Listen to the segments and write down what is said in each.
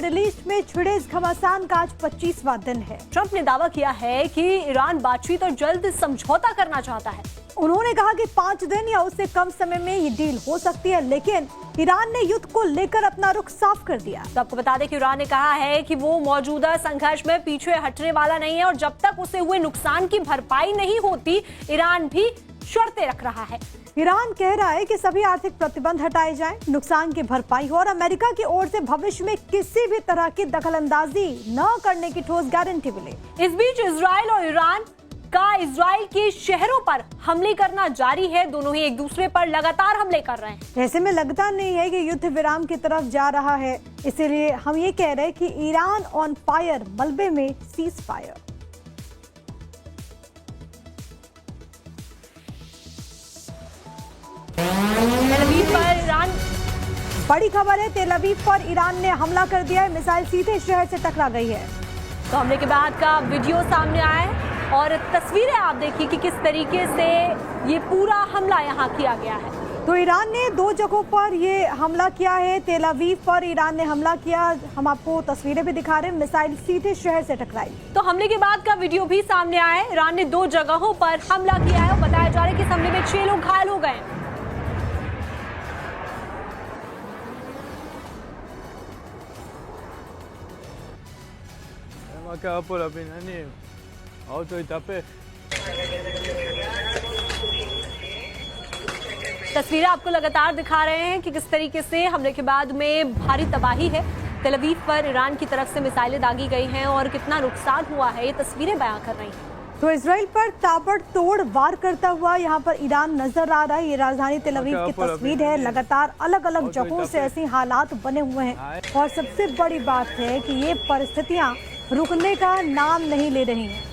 Middle east में छिड़े इस घमासान का आज 25वां दिन है। ट्रंप ने दावा किया है कि ईरान बातचीत और जल्द समझौता करना चाहता है। उन्होंने कहा कि 5 दिन या उससे कम समय में ये डील हो सकती है, लेकिन ईरान ने युद्ध को लेकर अपना रुख साफ कर दिया। तो आपको बता दें कि ईरान ने कहा है कि वो मौजूदा संघर्ष में पीछे हटने वाला नहीं है और जब तक उसे हुए नुकसान की भरपाई नहीं होती, ईरान भी शर्तें रख रहा है। ईरान कह रहा है कि सभी आर्थिक प्रतिबंध हटाए जाएं, नुकसान की भरपाई हो और अमेरिका की ओर से भविष्य में किसी भी तरह की दखलंदाजी न करने की ठोस गारंटी मिले। इस बीच इजराइल और ईरान का इजराइल के शहरों पर हमले करना जारी है। दोनों ही एक दूसरे पर लगातार हमले कर रहे हैं। ऐसे में लगता नहीं है कि युद्ध विराम की तरफ जा रहा है, इसीलिए हम ये कह रहे हैं कि ईरान ऑन फायर, मलबे में सीज फायर। तेल अवीव पर ईरान बड़ी खबर है, तेल अवीव पर ईरान ने हमला कर दिया है, मिसाइल सीधे शहर से टकरा गई है। तो हमले के बाद का वीडियो सामने आया है और तस्वीरें आप देखिए कि किस तरीके से ये पूरा हमला यहाँ किया गया है। तो ईरान ने 2 जगहों पर ये हमला किया है। तेल अवीव पर ईरान ने हमला किया, हम आपको तस्वीरें भी दिखा रहे हैं, मिसाइल सीधे शहर से टकराई। तो हमले के बाद का वीडियो भी सामने आया है। ईरान ने 2 जगहों पर हमला किया है और बताया जा रहा है कि इस हमले में 6 लोग घायल हो गए। तस्वीरें आपको लगातार दिखा रहे हैं कि किस तरीके से हमले के बाद में भारी तबाही है। तेल अवीव पर ईरान की तरफ से मिसाइलें दागी गई हैं और कितना नुकसान हुआ है ये तस्वीरें बयां कर रही हैं। तो इजराइल पर ताबड़तोड़ वार करता हुआ यहाँ पर ईरान नजर आ रहा है। ये राजधानी तेल अवीव की तस्वीर है। लगातार अलग अलग जगहों से ऐसे हालात बने हुए हैं और सबसे बड़ी बात है कि ये परिस्थितियां रुकने का नाम नहीं ले रही हैं।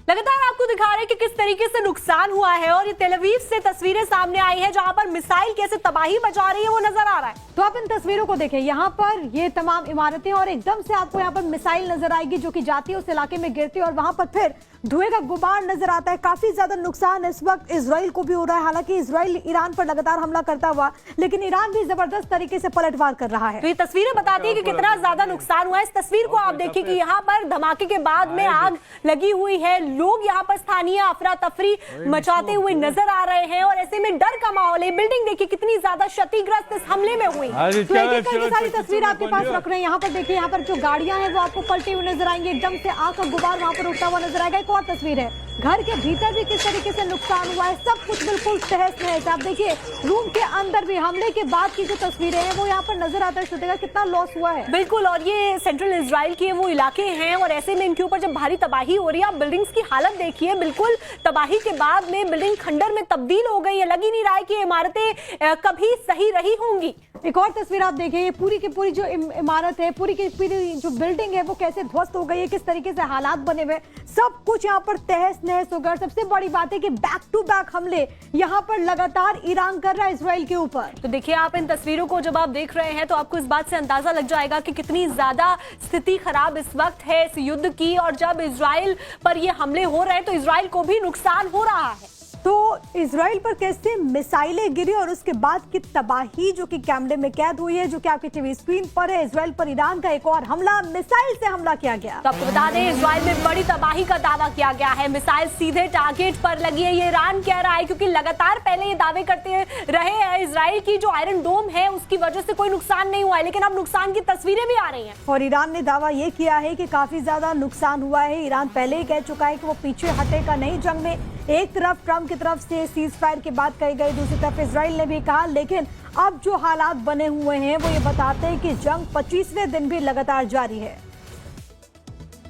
लगातार आपको दिखा रहे हैं कि किस तरीके से नुकसान हुआ है और ये तेल अवीव से तस्वीरें सामने आई हैं जहां पर मिसाइल कैसे तबाही मचा रही है वो नजर आ रहा है। तो आप इन तस्वीरों को देखें, यहाँ पर ये तमाम इमारतें और एकदम से आपको यहाँ पर मिसाइल नजर आएगी जो कि जाती है उस इलाके में गिरती है और वहां पर फिर धुएं का गुबार नजर आता है। काफी ज्यादा नुकसान इस वक्त इजराइल को भी हो रहा है। हालांकि इजराइल ईरान पर लगातार हमला करता हुआ, लेकिन ईरान भी जबरदस्त तरीके से पलटवार कर रहा है। तो ये तस्वीरें बताती है कि कितना ज्यादा नुकसान हुआ है। इस तस्वीर को आप देखिए कि यहाँ पर धमाके के बाद में आग लगी हुई है। लोग यहाँ पर स्थानीय अफरा तफरी मचाते हुए नजर आ रहे हैं और ऐसे में डर का माहौल है। बिल्डिंग देखिए कितनी ज्यादा क्षतिग्रस्त इस हमले में हुई। तो एक करके सारी तस्वीर आपके पास रख रहे हैं। यहाँ पर देखिए, यहाँ पर जो गाड़ियां हैं वो आपको पलटी हुई नजर आएंगी। एकदम से आग का गुबार वहां पर उठता हुआ नजर आएगा। एक और तस्वीर है, घर के भीतर भी किस तरीके से नुकसान हुआ है। सब कुछ बिल्कुल तहस नहस। आप देखिए रूम के अंदर भी हमले के बाद की जो तस्वीरें हैं वो यहाँ पर नजर आता है कितना लॉस हुआ है। बिल्कुल, और ये सेंट्रल इजराइल के वो इलाके हैं और ऐसे में इनके ऊपर जब भारी तबाही हो रही है, आप बिल्डिंग्स की हालत देखिए। बिल्कुल तबाही के बाद में बिल्डिंग खंडर में तब्दील हो गई है। लग ही नहीं रहा है कि इमारतें कभी सही रही होंगी। एक और तस्वीर आप देखिए, ये पूरी की पूरी जो इमारत है, पूरी की पूरी जो बिल्डिंग है वो कैसे ध्वस्त हो गई है, किस तरीके से हालात बने हुए, सब कुछ यहाँ पर तहस नहस हो गया। सबसे बड़ी बात है कि बैक टू बैक हमले यहाँ पर लगातार ईरान कर रहा है इजराइल के ऊपर। तो देखिए, आप इन तस्वीरों को जब आप देख रहे हैं तो आपको इस बात से अंदाजा लग जाएगा कि कितनी ज्यादा स्थिति खराब इस वक्त है इस युद्ध की। और जब इजराइल पर ये हमले हो रहे हैं तो इजराइल को भी नुकसान हो रहा है। तो इजराइल पर कैसे मिसाइलें गिरी और उसके बाद की तबाही जो कि कैमरे में कैद हुई है, जो कि आपकी टीवी स्क्रीन पर है। इजराइल पर ईरान का एक और हमला, मिसाइल से हमला किया गया। तो आपको बता दें, इजराइल में बड़ी तबाही का दावा किया गया है। मिसाइल सीधे टारगेट पर लगी है, ये ईरान कह रहा है, क्योंकि लगातार पहले ये दावे करते रहे हैं इजराइल की जो आयरन डोम है उसकी वजह से कोई नुकसान नहीं हुआ है, लेकिन अब नुकसान की तस्वीरें भी आ रही हैं। और ईरान ने दावा ये किया है कि काफी ज्यादा नुकसान हुआ है। ईरान पहले ही कह चुका है कि वो पीछे हटेगा नहीं जंग में। एक तरफ ट्रंप की तरफ से सीज फायर की बात कही गई, दूसरी तरफ इजराइल ने भी कहा, लेकिन अब जो हालात बने हुए हैं वो ये बताते हैं कि जंग 25वें दिन भी लगातार जारी है।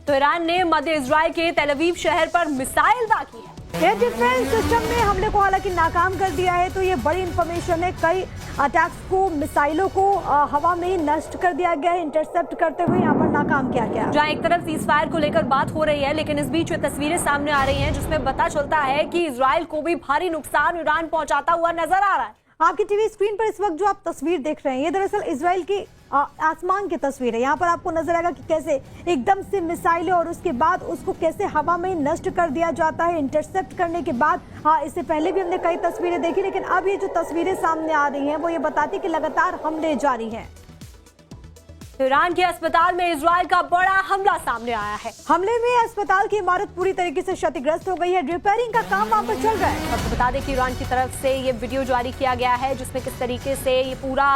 तो ईरान ने मध्य इजराइल के तेल अवीव शहर पर मिसाइल दागी है। एयर डिफेंस सिस्टम ने हमले को हालांकि नाकाम कर दिया है। तो ये बड़ी इंफॉर्मेशन है। कई अटैक्स को, मिसाइलों को हवा में ही नष्ट कर दिया गया है, इंटरसेप्ट करते हुए यहाँ पर नाकाम किया गया। जहाँ एक तरफ सीज फायर को लेकर बात हो रही है, लेकिन इस बीच तस्वीरें सामने आ रही हैं जिसमें पता चलता है कि इजराइल को भी भारी नुकसान ईरान पहुंचाता हुआ नजर आ रहा है। आपकी टीवी स्क्रीन पर इस वक्त जो आप तस्वीर देख रहे हैं ये दरअसल इजराइल की आसमान की तस्वीर है। यहाँ पर आपको नजर आएगा कि कैसे एकदम से मिसाइलें और उसके बाद उसको कैसे हवा में नष्ट कर दिया जाता है इंटरसेप्ट करने के बाद। इससे पहले भी हमने कई तस्वीरें देखी, लेकिन अब ये जो तस्वीरें सामने आ रही हैं वो ये बताती है कि लगातार हमले जारी हैं। ईरान के अस्पताल में इजराइल का बड़ा हमला सामने आया है। हमले में अस्पताल की इमारत पूरी तरीके से क्षतिग्रस्त हो गई है। रिपेयरिंग का काम वहां पर चल रहा है। आपको बता दें कि ईरान की तरफ से ये वीडियो जारी किया गया है जिसमें किस तरीके से ये पूरा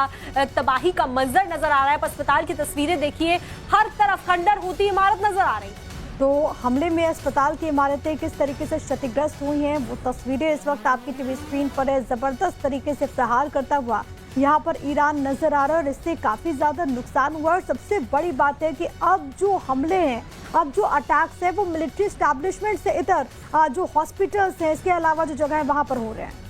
तबाही का मंजर नजर आ रहा है। अस्पताल की तस्वीरें देखिए, हर तरफ खंडर होती इमारत नजर आ रही है। तो हमले में अस्पताल की इमारतें किस तरीके से क्षतिग्रस्त हुई हैं वो तस्वीरें इस वक्त आपकी टीवी स्क्रीन पर है। जबरदस्त तरीके से प्रहार करता हुआ यहाँ पर ईरान नजर आ रहा है और इससे काफी ज्यादा नुकसान हुआ। और सबसे बड़ी बात है कि अब जो हमले हैं, अब जो अटैक्स है वो मिलिट्री एस्टैब्लिशमेंट से इधर जो हॉस्पिटल्स हैं, इसके अलावा जो जगह है वहां पर हो रहे हैं।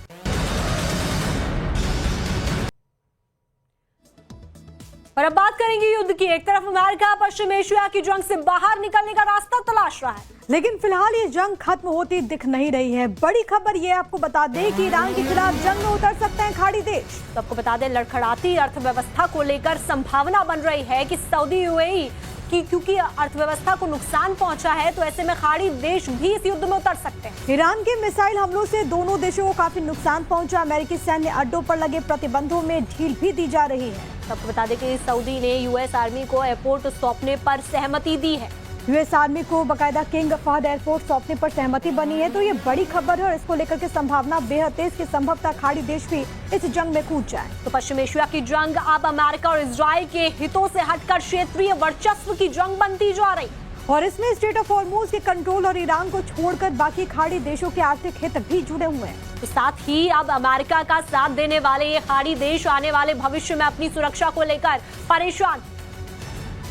और अब बात करेंगे युद्ध की। एक तरफ अमेरिका पश्चिम एशिया की जंग से बाहर निकलने का रास्ता तलाश रहा है, लेकिन फिलहाल ये जंग खत्म होती दिख नहीं रही है। बड़ी खबर ये आपको बता दें कि ईरान के खिलाफ जंग में उतर सकते हैं खाड़ी देश। तो आपको बता दें, लड़खड़ाती अर्थव्यवस्था को लेकर संभावना बन रही है कि सऊदी यूएई की, क्योंकि अर्थव्यवस्था को नुकसान पहुंचा है तो ऐसे में खाड़ी देश भी इस युद्ध में उतर सकते हैं। ईरान के मिसाइल हमलों से दोनों देशों को काफी नुकसान पहुंचा। अमेरिकी सैन्य अड्डों पर लगे प्रतिबंधों में ढील भी दी जा रही है। आपको बता दें कि सऊदी ने यूएस आर्मी को एयरपोर्ट सौंपने पर सहमति दी है। यूएस आर्मी को बकायदा किंग फहद एयरपोर्ट सौंपने पर सहमति बनी है। तो ये बड़ी खबर है और इसको लेकर के संभावना बेहद तेज कि संभवतः खाड़ी देश भी इस जंग में कूद जाए। तो पश्चिम एशिया की जंग अब अमेरिका और इजराइल के हितों से हटकर क्षेत्रीय वर्चस्व की जंग बनती जा रही, और इसमें स्ट्रेट ऑफ हॉर्मुज के कंट्रोल और ईरान को छोड़कर बाकी खाड़ी देशों के आर्थिक हित भी जुड़े हुए हैं। तो साथ ही अब अमेरिका का साथ देने वाले ये खाड़ी देश आने वाले भविष्य में अपनी सुरक्षा को लेकर परेशान,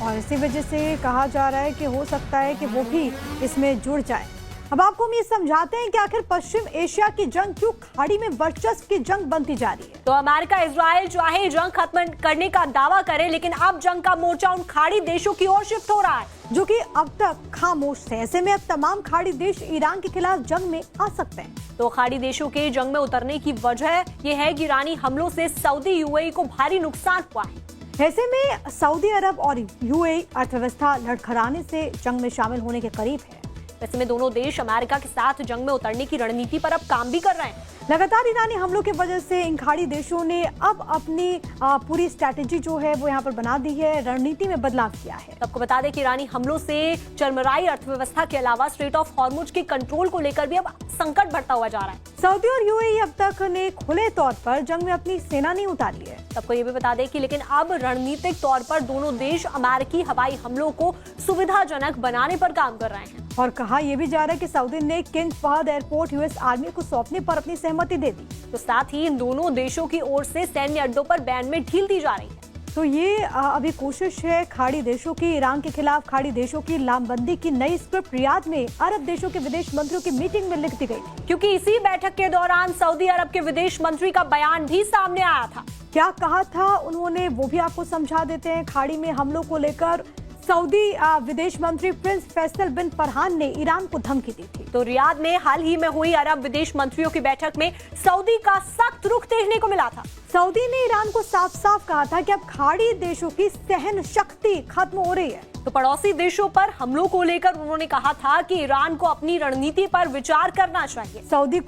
और इसी वजह से कहा जा रहा है कि हो सकता है कि वो भी इसमें जुड़ जाए। अब आपको हम ये समझाते हैं कि आखिर पश्चिम एशिया की जंग क्यों खाड़ी में वर्चस्व की जंग बनती जा रही है। तो अमेरिका इजराइल चाहे जंग खत्म करने का दावा करे, लेकिन अब जंग का मोर्चा उन खाड़ी देशों की ओर शिफ्ट हो रहा है जो कि अब तक खामोश थे। ऐसे में अब तमाम खाड़ी देश ईरान के खिलाफ जंग में आ सकते हैं। तो खाड़ी देशों के जंग में उतरने की वजह यह है कि ईरानी हमलों से सऊदी यूएई को भारी नुकसान हुआ है। ऐसे में सऊदी अरब और यूएई अर्थव्यवस्था लड़खड़ाने से जंग में शामिल होने के करीब है। ऐसे में दोनों देश अमेरिका के साथ जंग में उतरने की रणनीति पर अब काम भी कर रहे हैं। लगातार ईरानी हमलों की वजह से इन खाड़ी देशों ने अब अपनी पूरी स्ट्रैटेजी जो है वो यहाँ पर बना दी है, रणनीति में बदलाव किया है। आपको बता दें कि ईरानी हमलों से चरमराई अर्थव्यवस्था के अलावा स्ट्रेट ऑफ हॉर्मुज के कंट्रोल को लेकर भी अब संकट बढ़ता हुआ जा रहा है। सऊदी और यूएई अब तक ने खुले तौर पर जंग में अपनी सेना नहीं उतारी है। सबको ये भी बता दें कि लेकिन अब रणनीतिक तौर पर दोनों देश अमेरिकी हवाई हमलों को सुविधाजनक बनाने पर काम कर रहे हैं। और कहा यह भी जा रहा है कि सऊदी ने king Fahd airport US army को सौंपने पर अपनी सहमति दे दी। तो साथ ही इन दोनों देशों की ओर से सैन्य अड्डों पर बैन में ढील दी जा रही है। तो ये अभी कोशिश है खाड़ी देशों की ईरान के खिलाफ खाड़ी देशों की लामबंदी की नई स्क्रिप्ट रियाद में अरब देशों के विदेश मंत्रियों की मीटिंग में लिख दी गई थी, क्योंकि इसी बैठक के दौरान सऊदी अरब के विदेश मंत्री का बयान भी सामने आया था। क्या कहा था उन्होंने वो भी आपको समझा देते हैं। खाड़ी में हमलों को लेकर सऊदी विदेश मंत्री प्रिंस फैसल बिन फरहान ने ईरान को धमकी दी थी। तो रियाद में हाल ही में हुई अरब विदेश मंत्रियों की बैठक में सऊदी का सख्त रुख देखने को मिला था। सऊदी ने ईरान को साफ साफ कहा था कि अब खाड़ी देशों की सहन शक्ति खत्म हो रही है। तो पड़ोसी देशों पर हमलों को लेकर उन्होंने कहा था कि ईरान को अपनी रणनीति पर विचार करना चाहिए। सऊदी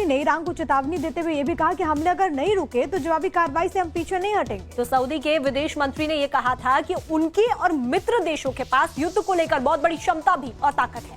ने ईरान को चेतावनी देते हुए ये भी कहा कि हमले अगर नहीं रुके तो जवाबी कार्रवाई से हम पीछे नहीं हटेंगे। तो सऊदी के विदेश मंत्री ने यह कहा था कि उनके और मित्र देशों के पास युद्ध को लेकर बहुत बड़ी क्षमता भी और ताकत है।